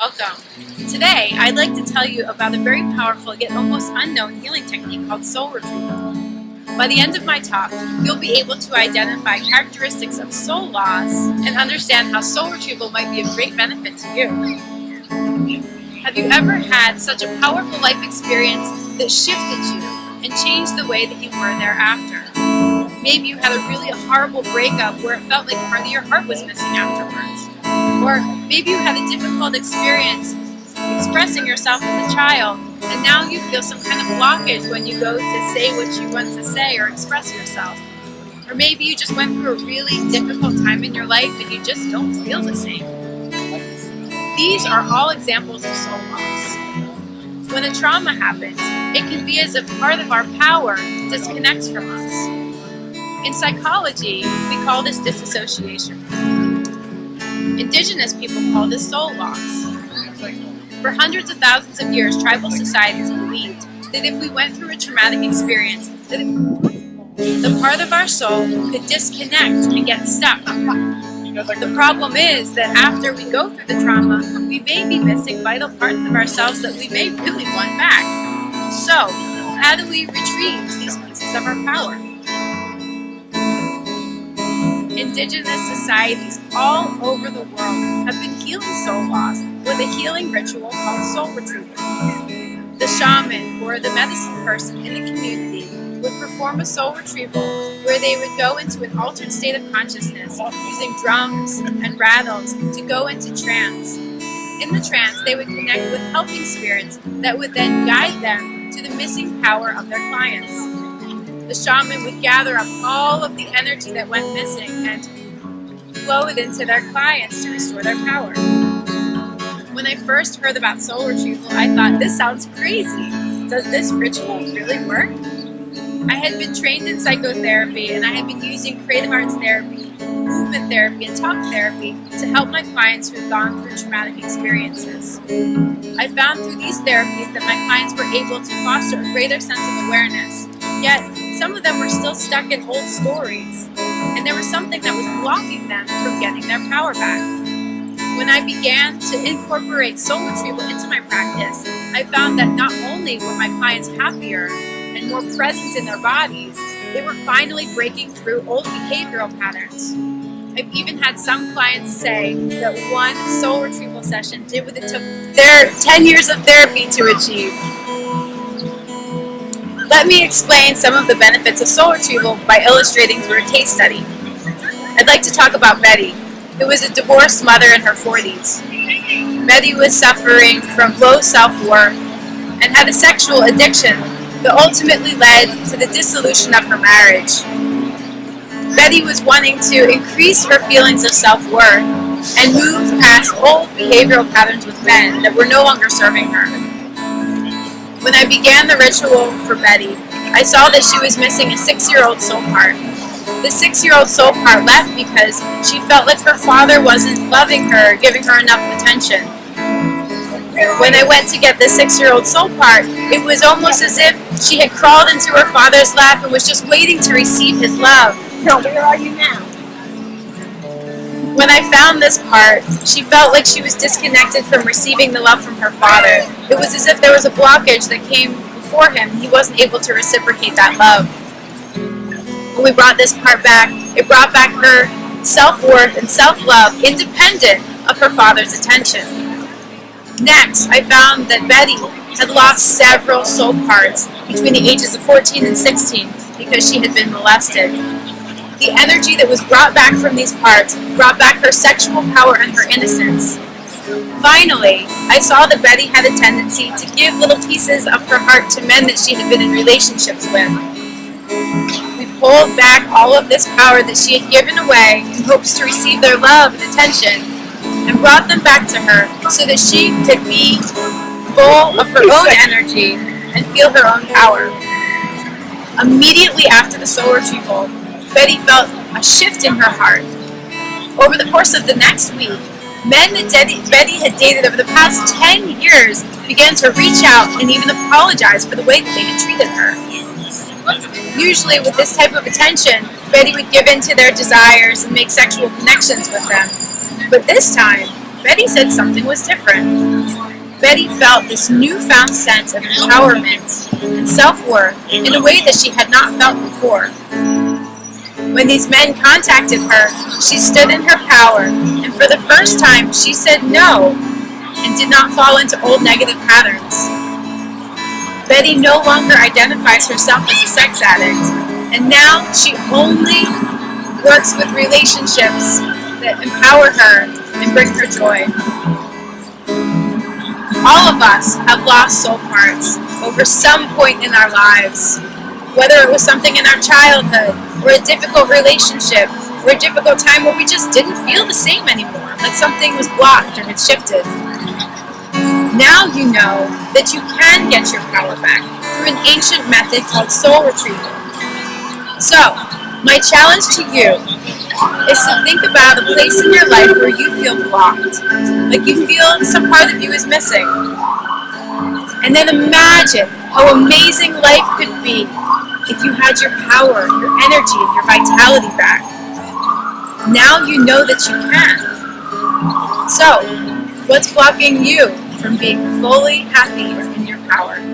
Welcome. Today, I'd like to tell you about a very powerful yet almost unknown healing technique called soul retrieval. By the end of my talk, you'll be able to identify characteristics of soul loss and understand how soul retrieval might be of great benefit to you. Have you ever had such a powerful life experience that shifted you and changed the way that you were thereafter? Maybe you had a really horrible breakup where it felt like part of your heart was missing afterwards. Or maybe you had a difficult experience expressing yourself as a child, and now you feel some kind of blockage when you go to say what you want to say or express yourself. Or maybe you just went through a really difficult time in your life and you just don't feel the same. These are all examples of soul loss. When a trauma happens, it can be as if part of our power disconnects from us. In psychology, we call this disassociation. Indigenous people call this soul loss. For hundreds of thousands of years, tribal societies believed that if we went through a traumatic experience, that the part of our soul could disconnect and get stuck. The problem is that after we go through the trauma, we may be missing vital parts of ourselves that we may really want back. So, how do we retrieve these pieces of our power? Indigenous societies all over the world have been healing soul loss with a healing ritual called soul retrieval. The shaman or the medicine person in the community would perform a soul retrieval where they would go into an altered state of consciousness using drums and rattles to go into trance. In the trance, they would connect with helping spirits that would then guide them to the missing power of their clients. The shaman would gather up all of the energy that went missing and flow it into their clients to restore their power. When I first heard about soul retrieval, I thought, this sounds crazy. Does this ritual really work? I had been trained in psychotherapy and I had been using creative arts therapy, movement therapy, and talk therapy to help my clients who had gone through traumatic experiences. I found through these therapies that my clients were able to foster a greater sense of awareness. Yet, some of them were still stuck in old stories, and there was something that was blocking them from getting their power back. When I began to incorporate soul retrieval into my practice, I found that not only were my clients happier and more present in their bodies, they were finally breaking through old behavioral patterns. I've even had some clients say that one soul retrieval session did what it took their 10 years of therapy to achieve. Let me explain some of the benefits of soul retrieval by illustrating through a case study. I'd like to talk about Betty, who was a divorced mother in her 40s. Betty was suffering from low self-worth and had a sexual addiction that ultimately led to the dissolution of her marriage. Betty was wanting to increase her feelings of self-worth and move past old behavioral patterns with men that were no longer serving her. When I began the ritual for Betty, I saw that she was missing a 6-year-old soul part. The 6-year-old soul part left because she felt like her father wasn't loving her, giving her enough attention. When I went to get the 6-year-old soul part, it was almost as if she had crawled into her father's lap and was just waiting to receive his love. So where are you now? When I found this part, she felt like she was disconnected from receiving the love from her father. It was as if there was a blockage that came before him. He wasn't able to reciprocate that love. When we brought this part back, it brought back her self-worth and self-love independent of her father's attention. Next, I found that Betty had lost several soul parts between the ages of 14 and 16 because she had been molested. The energy that was brought back from these parts brought back her sexual power and her innocence. Finally, I saw that Betty had a tendency to give little pieces of her heart to men that she had been in relationships with. We pulled back all of this power that she had given away in hopes to receive their love and attention, and brought them back to her so that she could be full of her own energy and feel her own power. Immediately after the soul retrieval, Betty felt a shift in her heart. Over the course of the next week, men that Betty had dated over the past 10 years began to reach out and even apologize for the way that they had treated her. Usually with this type of attention, Betty would give in to their desires and make sexual connections with them. But this time, Betty said something was different. Betty felt this newfound sense of empowerment and self-worth in a way that she had not felt before. When these men contacted her, she stood in her power, and for the first time she said no and did not fall into old negative patterns. Betty no longer identifies herself as a sex addict, and now she only works with relationships that empower her and bring her joy. All of us have lost soul parts over some point in our lives, whether it was something in our childhood, or a difficult relationship, or a difficult time where we just didn't feel the same anymore, like something was blocked or had shifted. Now you know that you can get your power back through an ancient method called soul retrieval. So, my challenge to you is to think about a place in your life where you feel blocked, like you feel some part of you is missing. And then imagine how amazing life could be if you had your power, your energy, and your vitality back. Now you know that you can. So, what's blocking you from being fully happy in your power?